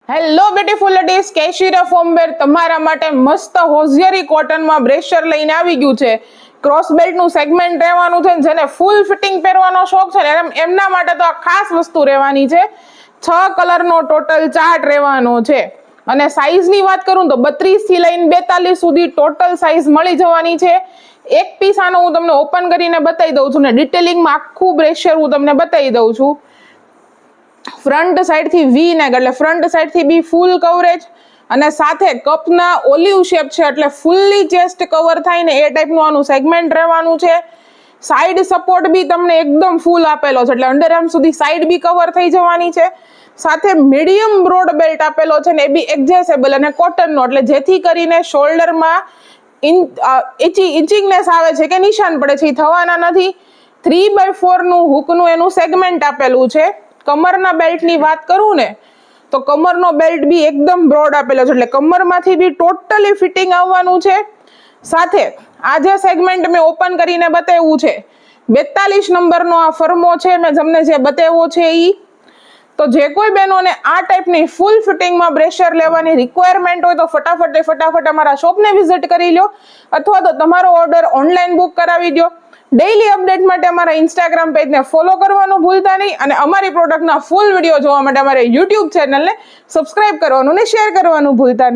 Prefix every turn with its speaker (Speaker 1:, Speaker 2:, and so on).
Speaker 1: Hello beautiful ladies, કેશીરા ફોર્મવેર તમારા માટે મસ્ત હોઝિયરી કોટનમાં બ્રેશર લઈને આવી ગયું છે. ક્રોસ બેલ્ટનું સેગમેન્ટ રહેવાનું છે. જેને ફૂલ ફિટિંગ પહેરવાનો શોખ છે ને એમના માટે તો આ ખાસ વસ્તુ રહેવાની છે. 6 કલરનો ટોટલ ચાર્ટ રહેવાનો છે. અને સાઈઝની વાત કરું તો 32 થી લઈને 42 સુધી ટોટલ સાઈઝ મળી જવાની છે. એક પીસ આનો હું તમને ઓપન કરીને બતાવી દઉં છું ને ડિટેલિંગમાં આખું બ્રેશર હું તમને બતાવી દઉં છું. ફ્રન્ટ સાઈડ થી વી નેક એટલે ફ્રન્ટ સાઈડ થી બી ફૂલ કવરેજ અને સાથે કપના ઓલિવ શેપ છે એટલે ફૂલ્લી ચેસ્ટ કવર થાય ને એ ટાઈપનું આનું સેગમેન્ટ રહેવાનું છે. સાઈડ સપોર્ટ બી તમને એકદમ ફૂલ આપેલો છે એટલે અંડરઆર્મ સુધી સાઈડ બી કવર થઈ જવાની છે. સાથે મીડિયમ બ્રોડ બેલ્ટ આપેલો છે ને એ બી એડજસ્ટેબલ અને કોટનનો એટલે જેથી કરીને શોલ્ડરમાં ઇચિંગનેસ આવે છે કે નિશાન પડે છે એ થવાના નથી. 3x4 નું હુકનું એનું સેગમેન્ટ આપેલું છે. કમરના બેલ્ટની વાત કરું ને તો કમરનો બેલ્ટ બી એકદમ બ્રોડ આપેલો છે એટલે કમરમાંથી બી ટોટલી ફિટિંગ આવવાનું છે. સાથે આ જે સેગમેન્ટ મેં ઓપન કરીને બતાવ્યું છે 42 નંબરનો આ ફર્મો છે મેં તમને જે બતાવ્યો છે ઈ. તો જે કોઈ બહેનોને આ ટાઈપની ફૂલ ફિટિંગમાં બ્રેશર લેવાની રિક્વાયરમેન્ટ હોય તો ફટાફટ અમારા શોપને વિઝિટ કરી લો અથવા તો તમારો ઓર્ડર ઓનલાઈન બુક કરાવી દો. ડેઈલી અપડેટ માટે અમારા ઇન્સ્ટાગ્રામ પેજને ફોલો કરવાનું ભૂલતા નહીં અને અમારી પ્રોડક્ટના ફૂલ વિડીયો જોવા માટે અમારા યુટ્યુબ ચેનલને સબસ્ક્રાઇબ કરવાનું ને શેર કરવાનું ભૂલતા નહીં.